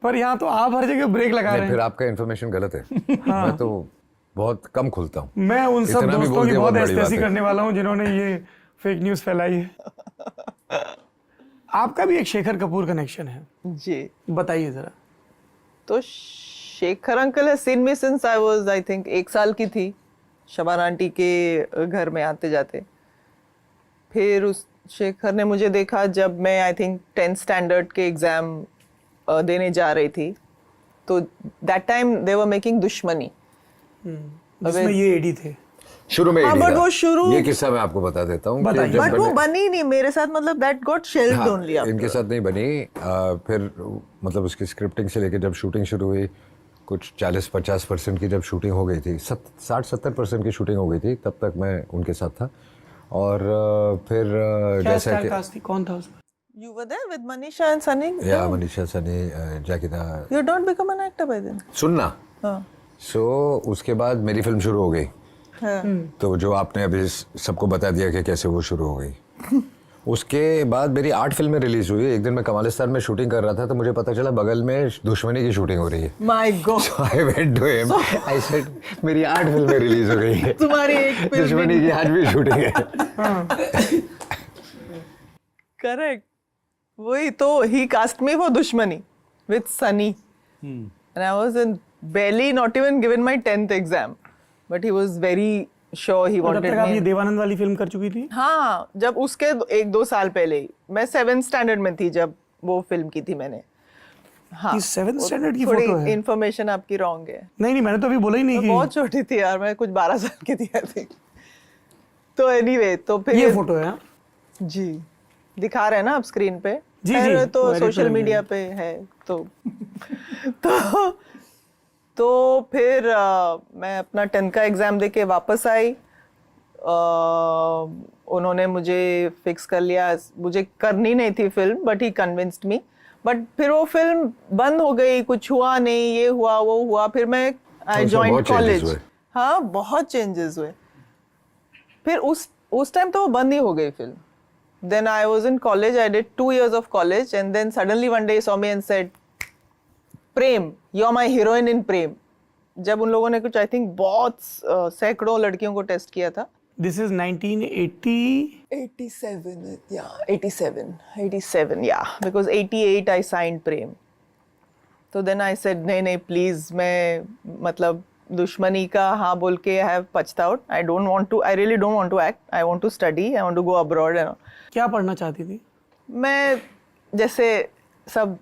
पर यहाँ तो आप हर जगह ब्रेक लगा रहे नहीं, हैं। फिर आपका इन्फॉर्मेशन गलत है। मैं तो बहुत कम खुलता हूँ। मैं उन सब इतना भी दोस्तों बोल की दिया, बहुत बहुत बड़ी एहसासी बात है। करने वाला हूँ जिन्होंने ये फेक न्यूज़ फैलाई है। आपका भी एक शेखर कपूर कनेक्शन है, जी। बताइए जरा। तो शेखर अंकल है scene me since I was I think 1 साल की थी, शबान आंटी के घर में आते जाते। फिर उस शेखर ने मुझे देखा जब मैं आई थिंक 10th स्टैंडर्ड के एग्ज़ाम देने जा रही थी, तो that time they were making दुश्मनी। जिसमें ये एडी थे। शुरू में हाँ, AD but था। वो शुरू- ये किस्सा मैं आपको बता देता हूँ कि बताइए। जब बट वो बने- बनी नहीं मेरे साथ, मतलब दैट गॉट शेल्व्ड हाँ, ओनली आफ्टर। इनके साथ नहीं बनी। फिर मतलब उसकी स्क्रिप्टिंग से लेकर जब शूटिंग शुरू हुई, कुछ 40-50% की जब शूटिंग हो गई थी, 60-70% की शूटिंग हो गई थी, तब तक मैं उनके साथ था। और फिर क्या जैसा स्टार कि कास्ट थी, कौन था उसमें? You were there with Manisha and Sunny? या मनीषा सनी, जैकी था। You had not become an actor by then? सुनना। हाँ। सो उसके बाद मेरी फिल्म शुरू हो गई। हाँ। तो जो आपने अभी सबको बता दिया कि कैसे वो शुरू हो गई। उसके बाद मेरी 8 फिल्में रिलीज हुई। एक दिन मैं कमालिस्तान में शूटिंग कर रहा था, तो मुझे पता चला बगल में दुश्मनी की शूटिंग हो रही है। My God. I went to him, I said मेरी 8 फिल्में रिलीज हो गई है, तुम्हारी एक फिल्म दुश्मनी की आज भी शूटिंग है। करेक्ट, वही तो ही कास्ट मी फॉर दुश्मनी with Sunny and I was in barely not even given my 10th exam, but he was very sure he तब wanted तक आप ये me. देवानंद वाली फिल्म कर चुकी थी? हाँ, जब उसके 1-2 साल पहले ही, मैं 7th स्टैंडर्ड में थी जब वो फिल्म की थी मैंने। हाँ, ये 7th स्टैंडर्ड की थोड़ी फोटो है? इन्फॉर्मेशन आपकी रॉन्ग है। नहीं नहीं, मैंने तो अभी बोला ही नहीं मैं कि बहुत छोटी थी यार, मैं कुछ 12 साल की थी आई थिंक। तो एनीवे, तो फिर ये फोटो है। जी दिखा रहे हैं ना आप स्क्रीन पे? जी, खैर, जी, तो वो edit सोशल करेंगे। मीडिया पे है तो तो फिर मैं अपना 10th का एग्जाम दे के वापस आई। उन्होंने मुझे फिक्स कर लिया, मुझे करनी नहीं थी film, but he convinced me. But फिर वो फिल्म बंद हो गई, कुछ हुआ नहीं, ये हुआ वो हुआ। फिर मैं आई उसमें जॉइंड बहुत changes कॉलेज। हुए। हाँ, बहुत चेंजेस हुए। फिर उस टाइम तो वो बंद ही हो गई film. Then I was in college. I did 2 years of college, and then suddenly one day he saw me and said, "Prem, you're my heroine in Prem." जब उन लोगों ने कुछ I think बहुत सैकड़ों लड़कियों को टेस्ट किया था। This is 1980। 87, yeah, 87, yeah, because 88 I signed Prem. तो then I said, नहीं please, मैं मतलब दुश्मनी का हाँ बोल के I have patched out. I really don't want to act. I want to study. I want to go abroad and all. क्या पढ़ना चाहती थी? मैं जैसे सब